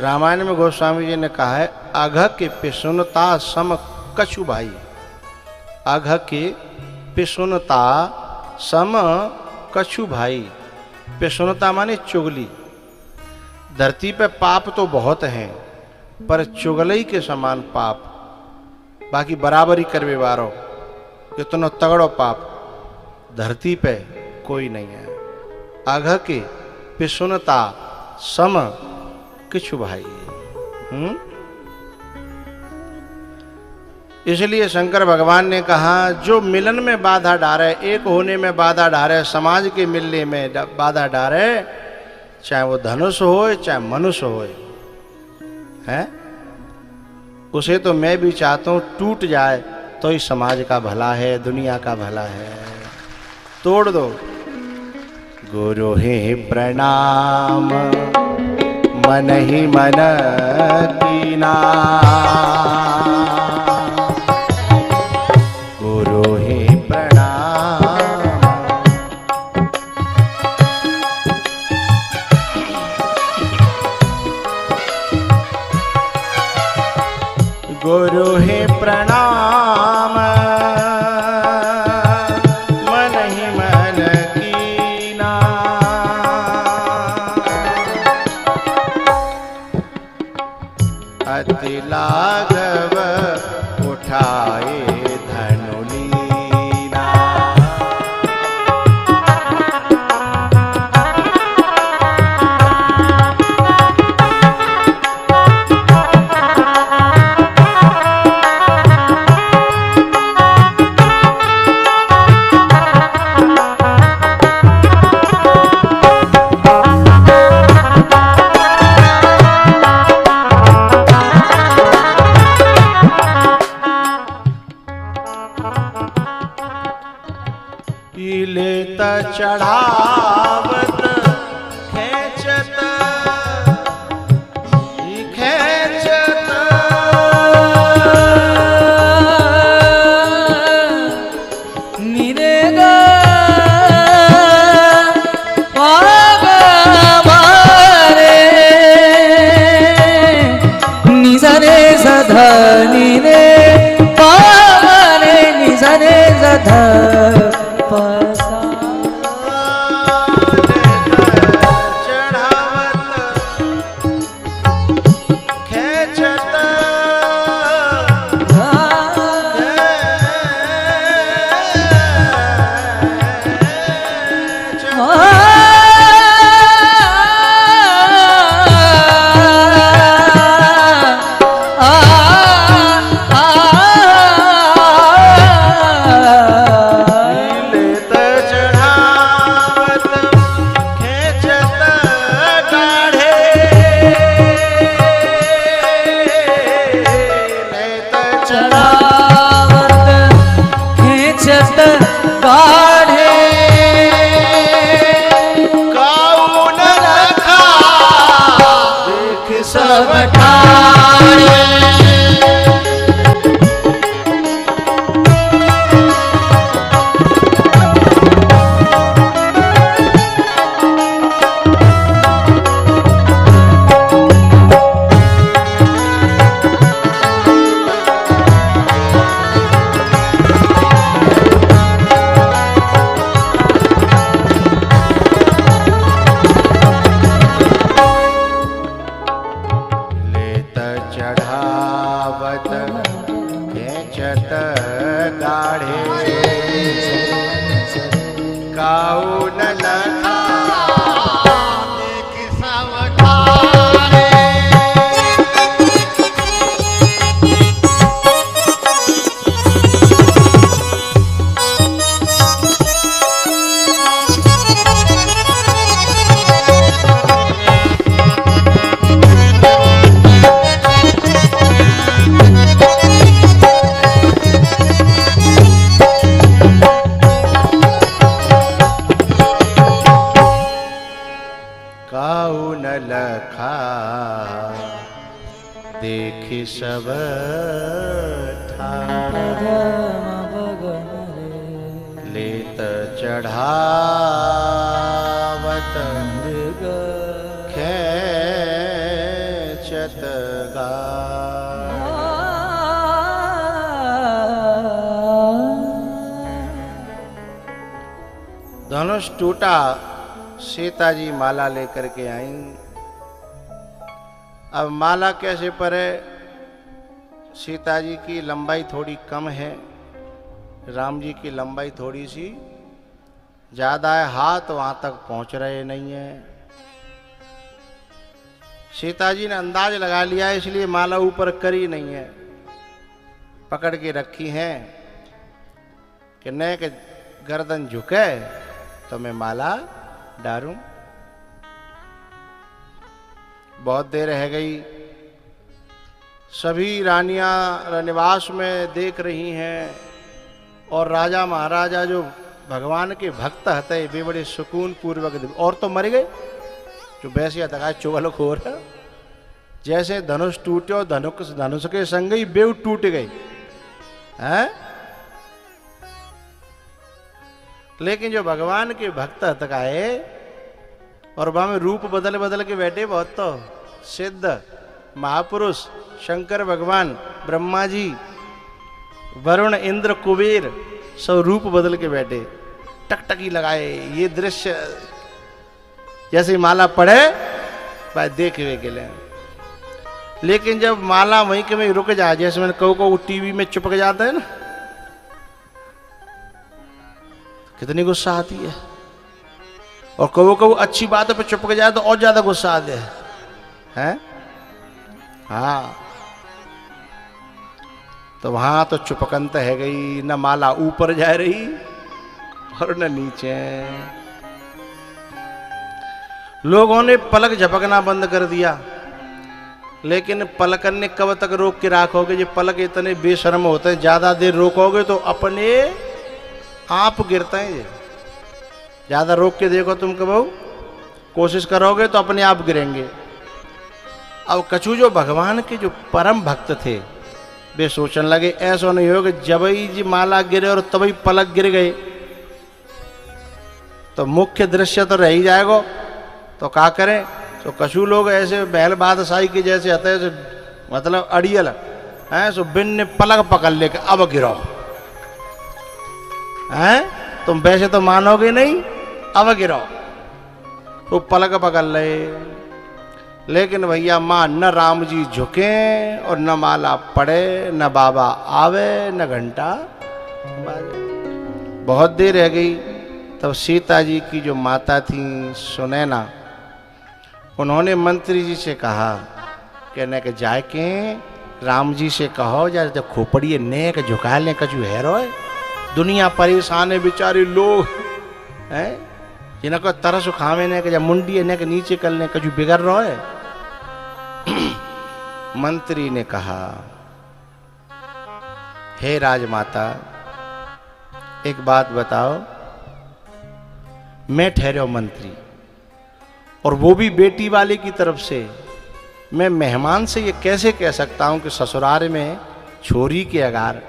रामायण में गोस्वामी जी ने कहा है, अघ के पिसुनता सम कछु भाई। अघ के पिसुनता सम कछु भाई। पिसुनता माने चुगली। धरती पे पाप तो बहुत हैं, पर चुगलई के समान पाप बाकी बराबरी करवे वारो इतना तगड़ो पाप धरती पे कोई नहीं है। अघ के पिसुनता सम किछु भाई। इसलिए शंकर भगवान ने कहा, जो मिलन में बाधा डारे, एक होने में बाधा डारे, समाज के मिलने में बाधा डारे, चाहे वो धनुष हो चाहे मनुष्य हो, है उसे तो मैं भी चाहता हूं टूट जाए तो ही समाज का भला है, दुनिया का भला है। तोड़ दो। गुरु हे प्रणाम मन ही मन कीना। गुरु हे प्रणाम। गुरु हे प्रणाम मन ही मन कीना। अति लाघव उठाए धनुलीना। चढ़ावत खेचत खेचत निरेगा पागमारे निसरे सधा निरे पागरे निसरे सधा सब लेत चढ़ावत खेचत बेचत गाय। धनुष टूटा, सीता जी माला लेकर के आई। अब माला कैसे परे? सीता जी की लंबाई थोड़ी कम है, राम जी की लंबाई थोड़ी सी ज्यादा है, हाथ वहां तक पहुंच रहे नहीं है। सीता जी ने अंदाज लगा लिया, इसलिए माला ऊपर करी नहीं है, पकड़ के रखी है कि न कि गर्दन झुके तो मैं माला डालूं। बहुत देर रह गई, सभी रानियां निवास में देख रही हैं और राजा महाराजा जो भगवान के भक्त हते वे बड़े सुकून पूर्वक, और तो मर गए जो वैसे तक चुगल खोर है। जैसे धनुष टूटे और धनुष के संग ही बेव टूट गई हैं। लेकिन जो भगवान के भक्त हतकाए और वहां में रूप बदल बदल के बैठे, बहुत तो सिद्ध महापुरुष शंकर भगवान, ब्रह्मा जी, वरुण, इंद्र, कुबेर सब रूप बदल के बैठे, टकटकी लगाए। ये दृश्य जैसे माला पड़े भाई देखे हुए के लिए। लेकिन जब माला वहीं के वहीं रुक जाए, जैसे मैंने कहूँ टीवी में चिपक जाता है ना, कितनी गुस्सा आती है। और कहो अच्छी बातों पे चिपक जाए तो और ज्यादा गुस्सा आते हैं। हाँ, तो वहां तो चुपकंत है गई, न माला ऊपर जा रही और न नीचे। लोगों ने पलक झपकना बंद कर दिया, लेकिन पलकन ने कब तक रोक के रखोगे? ये पलक इतने बेशर्म होते हैं, ज्यादा देर रोकोगे तो अपने आप गिरते हैं। ये ज्यादा रोक के देखो तुम, कब कोशिश करोगे तो अपने आप गिरेंगे। अब कछु जो भगवान के जो परम भक्त थे वे सोचने लगे ऐसा नहीं हो कि जब ही जी माला गिरे और तभी पलक गिर गए तो मुख्य दृश्य तो रह ही जाएगा, तो क्या करें? तो कछु लोग ऐसे बैल बादशाही के जैसे आते हैं, मतलब अड़ियल हैं, सो बिन ने पलक पकड़ लेके अब गिरो हैं। तुम वैसे तो मानोगे नहीं, अब गिरो। तो पलक पकड़ ले, लेकिन भैया मां न राम जी झुके और न माला पड़े, न बाबा आवे, न घंटा बाजे। बहुत देर रह गई। तब सीता जी की जो माता थी सुनैना, उन्होंने मंत्री जी से कहा कहने के जाए के राम जी से कहो जा जब खोपड़ी नेक झुका ले, कछु हैरो है। दुनिया परेशान है, बेचारे लोग हैं जिनको तरस खावे ने, जब मुंडी ने के नीचे कर ले, कछु बिगड़ रहा है। मंत्री ने कहा हे राजमाता, एक बात बताओ, मैं ठहरो मंत्री और वो भी बेटी वाले की तरफ से, मैं मेहमान से ये कैसे कह सकता हूं कि ससुराल में छोरी के अगार?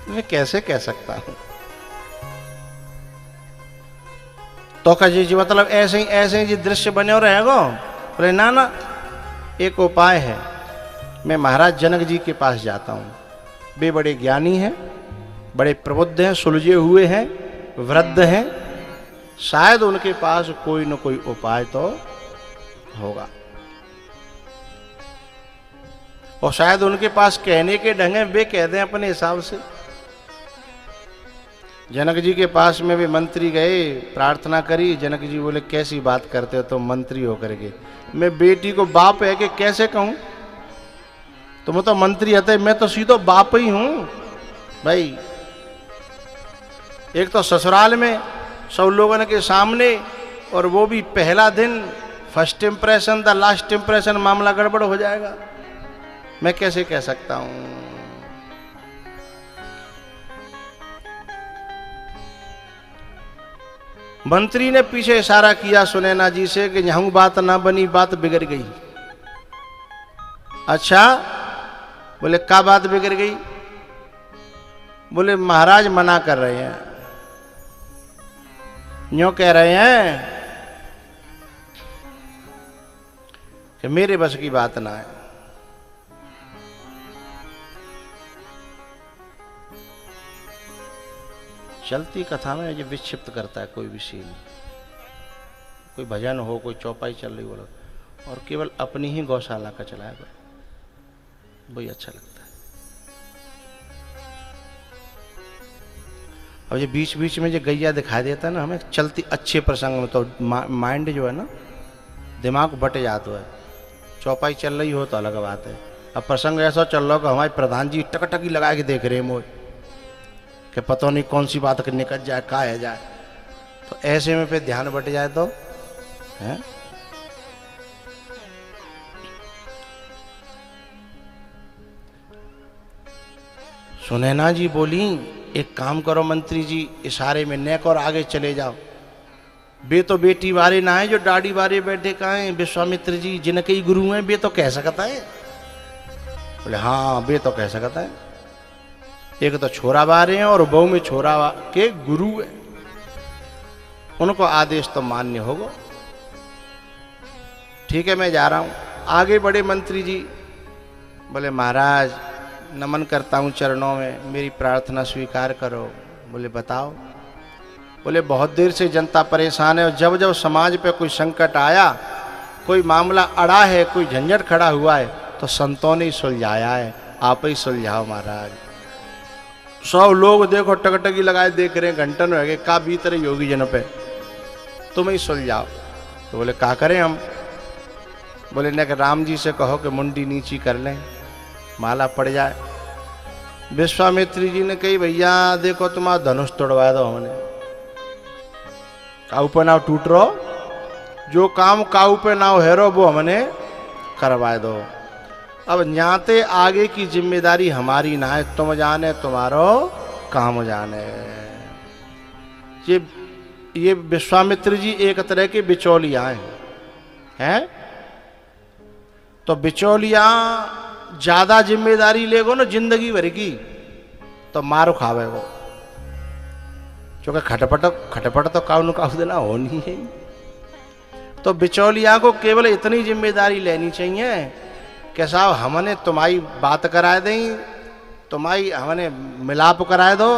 मैं कैसे कह सकता हूं? तो कह जी मतलब ऐसे ही जी दृश्य बने और रहेगा? बोले ना ना, एक उपाय है। मैं महाराज जनक जी के पास जाता हूं, वे बड़े ज्ञानी हैं, बड़े प्रबुद्ध हैं, सुलझे हुए हैं, वृद्ध हैं, शायद उनके पास कोई न कोई उपाय तो होगा। और शायद उनके पास कहने के ढंग है, वे कह दें अपने हिसाब से। जनक जी के पास में भी मंत्री गए, प्रार्थना करी। जनक जी बोले कैसी बात करते हो तुम मंत्री होकर के? मैं बेटी को बाप है कि कैसे कहूं? तुम तो मंत्री हते, मैं तो सीधो बाप ही हूं भाई। एक तो ससुराल में सब लोगों के सामने, और वो भी पहला दिन, first impression the last impression, मामला गड़बड़ हो जाएगा। मैं कैसे कह सकता हूं? मंत्री ने पीछे इशारा किया सुनैना जी से कि यहां बात ना बनी, बात बिगड़ गई। अच्छा, बोले क्या बात बिगड़ गई? बोले महाराज मना कर रहे हैं। यूं कह रहे हैं कि मेरे बस की बात ना है। चलती कथा में जो विक्षिप्त करता है कोई भी सीन, कोई भजन हो, कोई चौपाई चल रही बोलो, और केवल अपनी ही गौशाला का चलाए वही अच्छा लगता है। और ये बीच बीच में जो गैया दिखाई देता है ना हमें चलती अच्छे प्रसंग में, तो माइंड जो है ना दिमाग बट जाता है। चौपाई चल रही हो तो अलग बात है, अब प्रसंग ऐसा चल रहा हो कि हमारे प्रधान जी टकटकी लगा के देख रहे हैं मोह कि पता नहीं कौन सी बात निकल जाए का है जाए, तो ऐसे में फिर ध्यान बट जाए तो है। सुनैना जी बोली एक काम करो मंत्री जी, इशारे में नेक और आगे चले जाओ। बे तो बेटी वारे ना है जो दाढ़ी वारे बैठे कहा है, विश्वामित्र जी जिनके ही गुरु हैं, बे तो कह सकता है। बोले हाँ बे तो कह सकता है, एक तो छोरा बारे हैं और बहू में छोरा के गुरु है, उनको आदेश तो मान्य होगा। ठीक है मैं जा रहा हूं। आगे बढ़े मंत्री जी, बोले महाराज नमन करता हूं चरणों में, मेरी प्रार्थना स्वीकार करो। बोले बताओ। बोले बहुत देर से जनता परेशान है और जब जब समाज पे कोई संकट आया, कोई मामला अड़ा है, कोई झंझट खड़ा हुआ है, तो संतों ने ही सुलझाया है, आप ही सुलझाओ महाराज। सब लोग देखो टकटकी लगाए देख रहे हैं, घंटन हो गए का बीत रहे योगी जनों पे, तुम ही सुलझाओ। तो बोले क्या करें हम। बोले न राम जी से कहो कि मुंडी नीची कर लें, माला पड़ जाए। विश्वामित्री जी ने कही भैया देखो तुम्हारा धनुष तोड़वा दो, हमने काऊ पे नाव टूट रहो, जो काम काऊ पे नाव हेरो वो हमने करवा दो। अब न्याते आगे की जिम्मेदारी हमारी ना है, तुम जाने तुम्हारो काम जाने। ये विश्वामित्र जी एक तरह के बिचौलिया हैं। तो बिचौलिया ज्यादा जिम्मेदारी लेगो ना जिंदगी भर की तो मारो खावेगो, क्योंकि खटपट तो काऊ न काऊ देना होनी है। तो बिचौलिया को केवल इतनी जिम्मेदारी लेनी चाहिए कि साहब हमने तुम्हारी बात करा दें, तुम्हारी हमने मिलाप करा दो,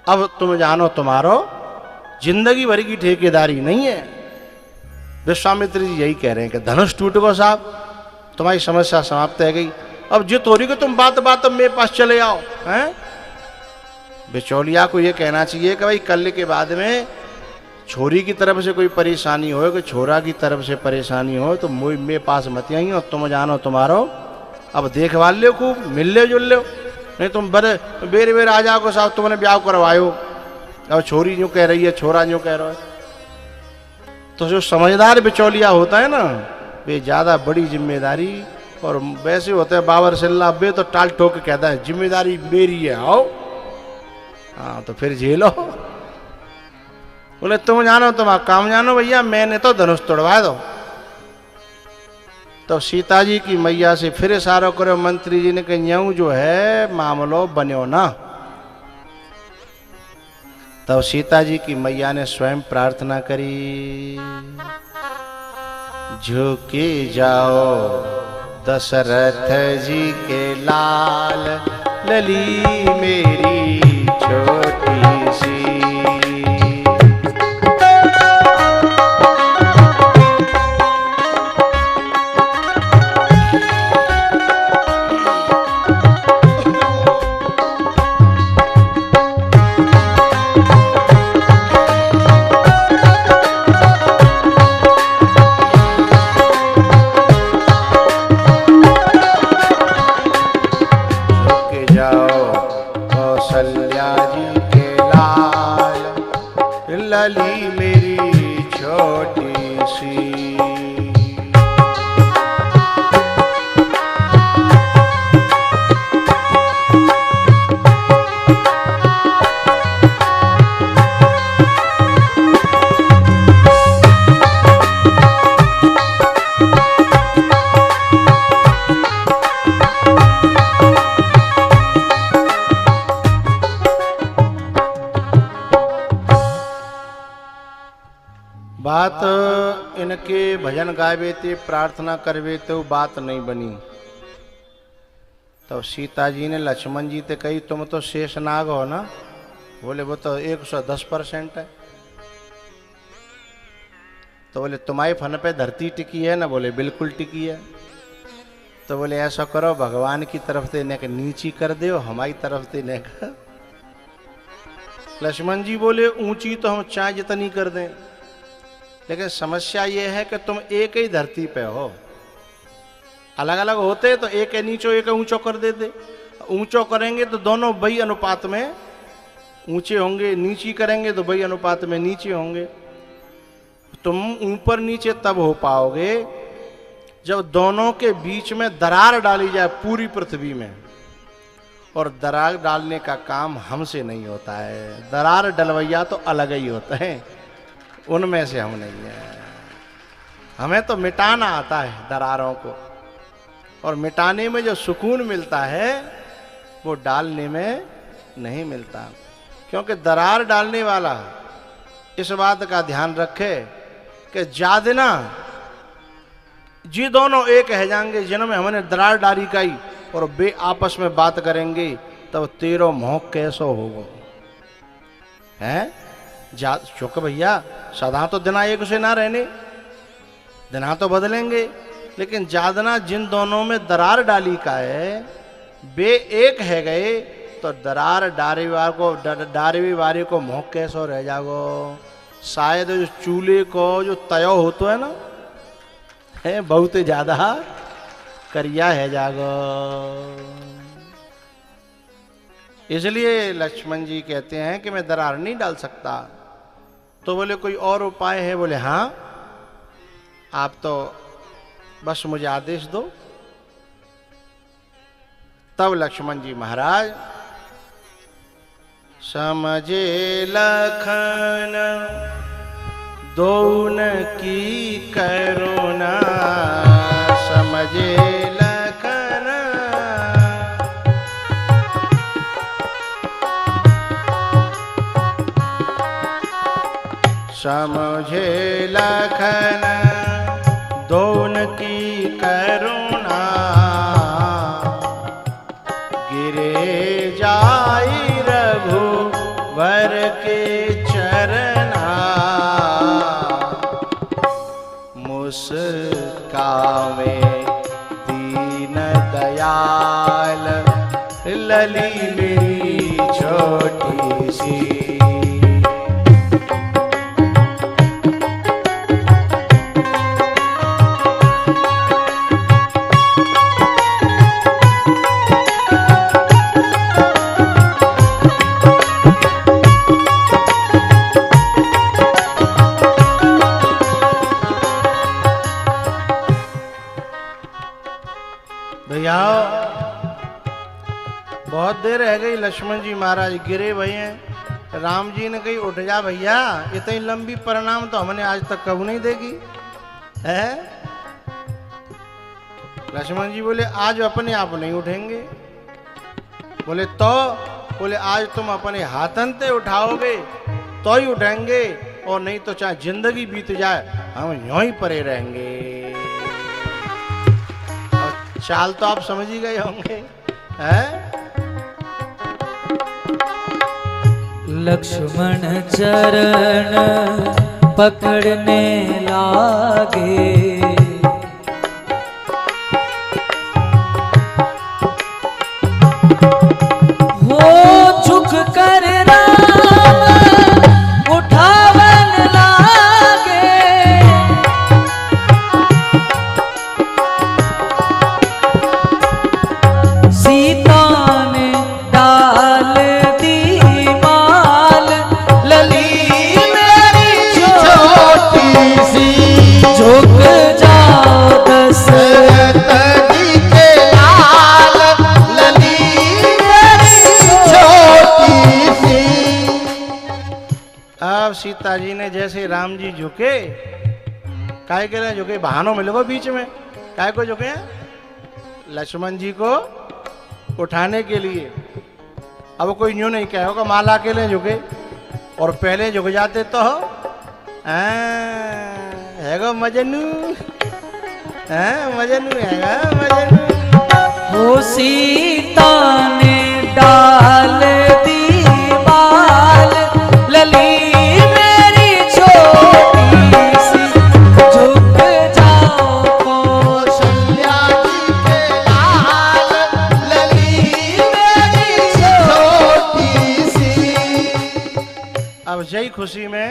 अब तुम जानो तुम्हारो जिंदगी भर की ठेकेदारी नहीं है। विश्वामित्र जी यही कह रहे हैं कि धनुष टूट गो साहब, तुम्हारी समस्या समाप्त है गई, अब जित हो रही कि तुम बात बात मेरे पास चले आओ। हैं बिचौलिया को ये कहना चाहिए कि भाई कल के बाद में छोरी की तरफ से कोई परेशानी हो, कि छोरा की तरफ से परेशानी हो, तो मेरे पास मत आई और तुम जानो तुम्हारो अब देखभाल लो, खूब मिल ले जुल लो, नहीं तुम बेरे बेर आ जाओ साहब तुमने ब्याह करवायो, अब छोरी यूँ कह रही है छोरा यूँ कह रहा है। तो जो समझदार बिचौलिया होता है ना, वे ज़्यादा बड़ी जिम्मेदारी, और वैसे होते हैं बाबर सिल्ला बे तो टाल ठोक के कहता है जिम्मेदारी मेरी है आओ, हाँ तो फिर झेलो। बोले तुम जानो तुम्हारा काम जानो भैया, मैंने तो धनुष तोड़वा दो। तो सीता जी की मैया से फिर इशारा करो मंत्री जी ने कि यूं जो है मामलो बन्यो ना। तब सीता जी की मैया ने स्वयं प्रार्थना करी, झुके जाओ दशरथ जी के लाल, लली मेरी छोटी सी। लली मेरी छोटी सी। बात इनके भजन गावे थे, प्रार्थना करवे तो बात नहीं बनी। तो सीता जी ने लक्ष्मण जी से कही तुम तो शेष नाग हो ना। बोले वो तो 110% है। तो बोले तुम्हारे फन पे धरती टिकी है ना। बोले बिल्कुल टिकी है। तो बोले ऐसा करो भगवान की तरफ से इन्हें नीची कर दे, हमारी तरफ से इन्हें। लक्ष्मण जी बोले ऊंची तो हम चाहे जितनी कर दें, लेकिन समस्या ये है कि तुम एक ही धरती पे हो। अलग अलग होते तो एक है नीचो एक है ऊंचो कर देते। ऊंचो करेंगे तो दोनों वही अनुपात में ऊंचे होंगे, नीची करेंगे तो वही अनुपात में नीचे होंगे। तुम ऊपर नीचे तब हो पाओगे जब दोनों के बीच में दरार डाली जाए पूरी पृथ्वी में। और दरार डालने का काम हमसे नहीं होता है। दरार डलवैया तो अलग ही होते हैं, उनमें से हम नहीं है। हमें तो मिटाना आता है दरारों को, और मिटाने में जो सुकून मिलता है वो डालने में नहीं मिलता। क्योंकि दरार डालने वाला इस बात का ध्यान रखे कि जादना जी दोनों एक है जाएंगे जिनमें हमने दरार डाली काई और वे आपस में बात करेंगे, तब तेरो मोह कैसो होगा है। चुक भैया, सदा तो दिना एक से ना रहने, दिना तो बदलेंगे, लेकिन जादना जिन दोनों में दरार डाली का है वे एक है गए, तो दरार डारवी वारे को मोह कैसो रह जागो। शायद जो चूल्हे को जो तयो होता है ना, है बहुत ज्यादा करिया है जागो। इसलिए लक्ष्मण जी कहते हैं कि मैं दरार नहीं डाल सकता। तो बोले कोई और उपाय है? बोले हाँ, आप तो बस मुझे आदेश दो। तब लक्ष्मण जी महाराज समझे लखन दोन की करुणा, समझे लखन समझे लखन दोन की करुणा, गिरे जाई रघुवर के चरना, मुस्कावे दीन दयाल लली मेरी छोटी सी। भैया बहुत देर रह गई, लक्ष्मण जी महाराज गिरे भैया। राम जी ने कही उठ जा भैया, इतनी लंबी परिणाम तो हमने आज तक कभी नहीं देखी है। लक्ष्मण जी बोले आज अपने आप नहीं उठेंगे। बोले तो? बोले आज तुम अपने हाथन से उठाओगे तो ही उठेंगे, और नहीं तो चाहे जिंदगी बीत जाए हम यूं ही परे रहेंगे। चाल तो आप समझ ही गए होंगे हैं? लक्ष्मण चरण पकड़ने लागे, हो झुक कर राम उठावन लागे, सीता ने डाल दी माल लली मेरी छोटी सी, झुक जाओ दशरथ जी के लाल लली मेरी छोटी सी। अब सीता जी ने जैसे राम जी झुके, काहे के लिए झुके? बहानों मिलेगा बीच में, काहे को झुके? लक्ष्मण जी को उठाने के लिए। अब कोई यूं नहीं कहे होगा माला के लिए झुके, और पहले झुक जाते तो हैगा मजनू, मजनू हैगा मजनू। हो सीता ने डाल दी माल, लली मेरी छोटी सी, झुक जाओ कौशल्या जी के लाल, लली मेरी छोटी सी। अब जय खुशी में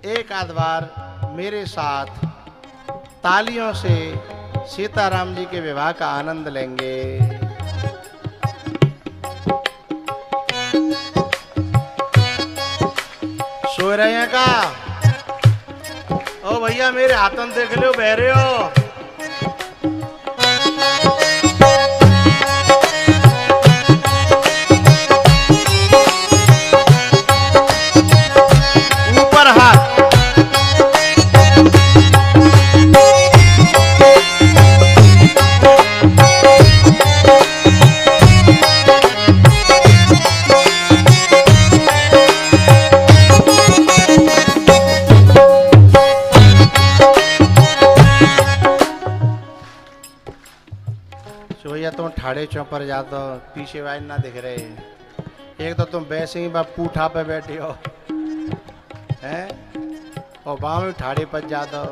एक आध बार मेरे साथ तालियों से सीताराम जी के विवाह का आनंद लेंगे। सो रहे हैं का? ओ भैया मेरे हाथों देख लो, बह रहे हो। ऊपर हाथ। भैया तुम ठाड़े चौपर जाते हो, पीछे वाइन ना दिख रहे। एक तो तुम वैसे ही पूठा पे बैठे हो हैं, और बाँव में ठाड़े पर जाते हो।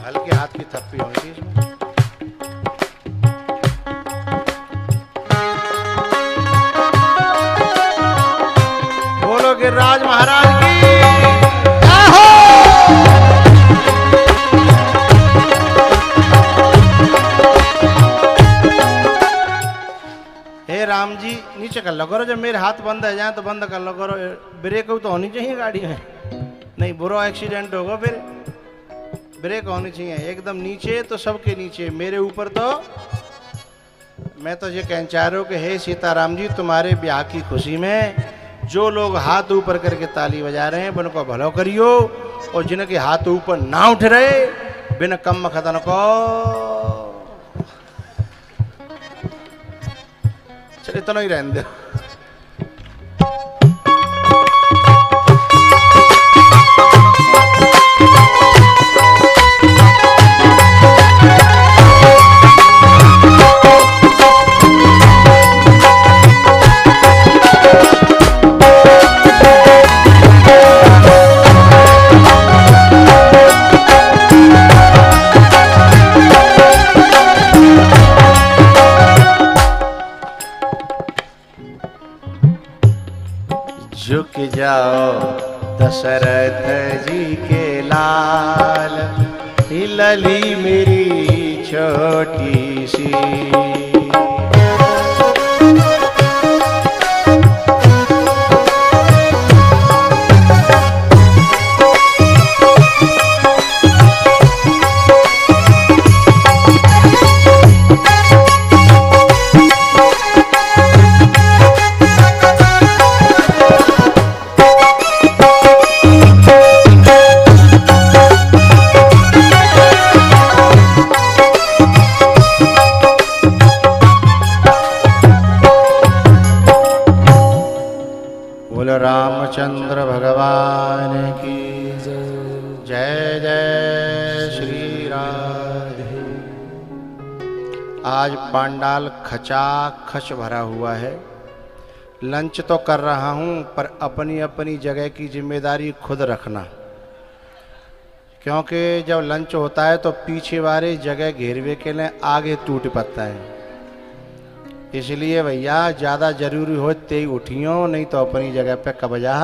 हल्के हाथ की थप्पी होगी इसमें। गिरिराज महाराज की जय हो। हे राम जी नीचे कर लो करो, जब मेरे हाथ बंद है जाए तो बंद कर लो करो। ब्रेक तो होनी चाहिए गाड़ी में, नहीं बुरा एक्सीडेंट होगा फिर। ब्रेक होनी चाहिए एकदम नीचे, तो सबके नीचे, मेरे ऊपर तो। मैं तो ये कहना चाह रहा हूँ कि हे सीताराम जी, तुम्हारे ब्याह की खुशी में जो लोग हाथ ऊपर करके ताली बजा रहे हैं उनको भलो करियो, और जिनके हाथ ऊपर ना उठ रहे बिन कम खतन को चल इतना ही रहने दो। झुक जाओ दशरथ जी के लाल, लली मेरी छोटी सी। रामचंद्र भगवान की जय जय श्री राधे। आज पांडाल खचाखच भरा हुआ है। लंच तो कर रहा हूं, पर अपनी अपनी जगह की जिम्मेदारी खुद रखना, क्योंकि जब लंच होता है तो पीछे वाले जगह घेरवे के लिए आगे टूट पड़ता है। इसलिए भैया ज़्यादा जरूरी हो ते ही उठियो, नहीं तो अपनी जगह पे कब्जा